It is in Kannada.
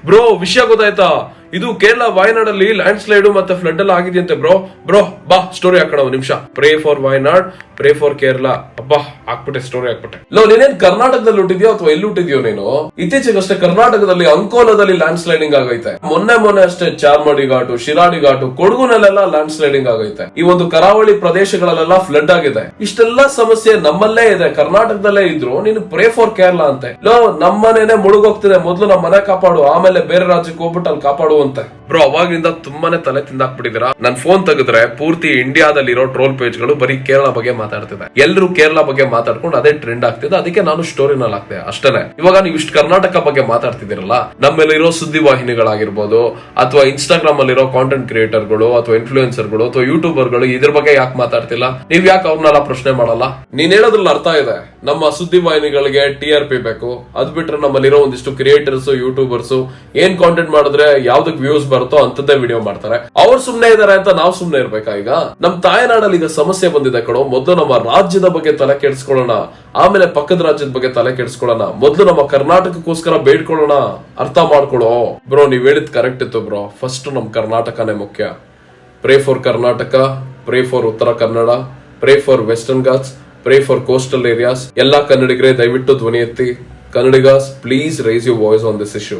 ಬ್ರೋ ವಿಷಯ ಗೊತ್ತಾಯ್ತಾ? ಇದು ಕೇರಳ ವಾಯನಾಡಲ್ಲಿ ಲ್ಯಾಂಡ್ ಸ್ಲೈಡ್ ಮತ್ತೆ ಫ್ಲಡ್ ಎಲ್ಲ ಆಗಿದೆಯಂತೆ ಬ್ರೋ. ಬಾ ಸ್ಟೋರಿ ಹಾಕೋಣ ಒಂದ್ ನಿಮಿಷ. Pray for Wayanad, pray for Kerala. ಅಬ್ಬಾ ಹಾಕ್ಬಿಟ್ಟೆ, ಸ್ಟೋರಿ ಹಾಕ್ಬಿಟ್ಟೆ. ನೀನೇನ್ ಕರ್ನಾಟಕದಲ್ಲಿ ಹುಟ್ಟಿದ್ಯೋ ಅಥವಾ ಎಲ್ಲಿ ಹುಟ್ಟಿದ್ಯೋ ನೀನು? ಇತ್ತೀಚೆಗಷ್ಟೇ ಕರ್ನಾಟಕದಲ್ಲಿ ಅಂಕೋಲದಲ್ಲಿ ಲ್ಯಾಂಡ್ ಸ್ಲೈಡಿಂಗ್ ಆಗೈತೆ. ಮೊನ್ನೆ ಅಷ್ಟೇ ಚಾರ್ಮಡಿ ಘಾಟು, ಶಿರಾಡಿ ಘಾಟು, ಕೊಡಗುನಲ್ಲೆಲ್ಲ ಲ್ಯಾಂಡ್ ಸ್ಲೈಡಿಂಗ್ ಆಗೈತೆ. ಈ ಒಂದು ಕರಾವಳಿ ಪ್ರದೇಶಗಳಲ್ಲೆಲ್ಲ ಫ್ಲಡ್ ಆಗಿದೆ. ಇಷ್ಟೆಲ್ಲಾ ಸಮಸ್ಯೆ ನಮ್ಮಲ್ಲೇ ಇದೆ, ಕರ್ನಾಟಕದಲ್ಲೇ ಇದ್ರು ನೀನು ಪ್ರೇ ಫಾರ್ ಕೇರಳ ಅಂತೆ. ನಮ್ಮನೇನೆ ಮುಳುಗೋಗ್ತಿದೆ, ಮೊದ್ಲು ನಮ್ಮ ಮನೆ ಕಾಪಾಡು, ಆಮೇಲೆ ಬೇರೆ ರಾಜ್ಯಕ್ಕೆ ಹೋಗ್ಬಿಟ್ಟು ಅಲ್ಲಿ ಕಾಪಾಡು ಅಂತ. ಬ್ರೋ ಅವಾಗಿಂದ ತುಂಬಾನೇ ತಲೆ ತಿಂದಾಕ್ಬಿಟ್ಟಿದ್ದೀರಾ. ನನ್ ಫೋನ್ ತೆಗೆದ್ರೆ ಪೂರ್ತಿ ಇಂಡಿಯಾದಲ್ಲಿರೋ ಟ್ರೋಲ್ ಪೇಜ್ ಗಳು ಬರೀ ಕೇರಳ ಬಗ್ಗೆ ಮಾತಾಡ್ತಿದೆ. ಎಲ್ಲರೂ ಕೇರಳ ಬಗ್ಗೆ ಮಾತಾಡ್ಕೊಂಡು ಅದೇ ಟ್ರೆಂಡ್ ಆಗ್ತಿದೆ. ಅದಕ್ಕೆ ನಾನು ಸ್ಟೋರಿನಲ್ಲಿ ಹಾಕ್ತೆ ಅಷ್ಟೇನೆ. ಇವಾಗ ನೀವು ಇಷ್ಟು ಕರ್ನಾಟಕ ಬಗ್ಗೆ ಮಾತಾಡ್ತಿದ್ದೀರಲ್ಲ, ನಮ್ಮಲ್ಲಿರೋ ಸುದ್ದಿ ವಾಹಿನಿಗಳಾಗಿರ್ಬೋದು ಅಥವಾ ಇನ್ಸ್ಟಾಗ್ರಾಮ್ ಅಲ್ಲಿರೋ ಕಾಂಟೆಂಟ್ ಕ್ರಿಯೇಟರ್ಗಳು ಅಥವಾ ಇನ್ಫ್ಲೂಯೆನ್ಸರ್ಗಳು ಅಥವಾ ಯೂಟ್ಯೂಬರ್ಗಳು ಇದ್ರ ಬಗ್ಗೆ ಯಾಕೆ ಮಾತಾಡ್ತಿಲ್ಲ? ನೀವ್ ಯಾಕೆ ಅವ್ರನ್ನೆಲ್ಲ ಪ್ರಶ್ನೆ ಮಾಡಲ್ಲ? ನೀನ್ ಹೇಳೋದ್ರಲ್ಲಿ ಅರ್ಥ ಇದೆ, ನಮ್ಮ ಸುದ್ದಿ ವಾಹಿನಿಗಳಿಗೆ TRP ಬೇಕು. ಅದ್ ಬಿಟ್ರೆ ನಮ್ಮಲ್ಲಿರೋ ಒಂದಿಷ್ಟು ಕ್ರಿಯೇಟರ್ಸ್, ಯೂಟ್ಯೂಬರ್ಸ್ ಏನ್ ಕಾಂಟೆಂಟ್ ಮಾಡಿದ್ರೆ ಯಾವ್ದಕ್ ವ್ಯೂಸ್ ಬರುತ್ತೋ ಅಂತದ್ದೇ ವಿಡಿಯೋ ಮಾಡ್ತಾರೆ. ಅವ್ರು ಸುಮ್ನೆ ಇದಾರೆ ಅಂತ ನಾವು ಸುಮ್ನೆ ಇರ್ಬೇಕಾ? ಈಗ ನಮ್ ತಾಯ್ನಾಡಲ್ಲಿ ಈಗ ಸಮಸ್ಯೆ ಬಂದಿದೆ ಕಣೋ. ಮೊದಲು ನಮ್ಮ ರಾಜ್ಯದ ಬಗ್ಗೆ ತಲೆ ಕೆಡಿಸ್ಕೊಳ್ಳೋಣ, ಆಮೇಲೆ ಪಕ್ಕದ ರಾಜ್ಯದ ಬಗ್ಗೆ ತಲೆ ಕೆಡಿಸ್ಕೊಳ್ಳೋಣ. ಮೊದಲು ನಮ್ಮ ಕರ್ನಾಟಕಕ್ಕೋಸ್ಕರ ಬೇಡ್ಕೊಳ್ಳೋಣ, ಅರ್ಥ ಮಾಡ್ಕೊಳ್ಳೋ. ಬ್ರೋ ನೀವ್ ಹೇಳಿದ್ ಕರೆಕ್ಟ್ ಇತ್ತು ಬ್ರೋ. ಫಸ್ಟ್ ನಮ್ ಕರ್ನಾಟಕನೇ ಮುಖ್ಯ. Pray for Karnataka, pray for Uttara Kannada, pray for western ghats, pray for coastal areas. ಎಲ್ಲಾ ಕನ್ನಡಿಗರೇ ದಯವಿಟ್ಟು ಧ್ವನಿ ಎತ್ತಿ. Kannadigas please raise your voice on this issue.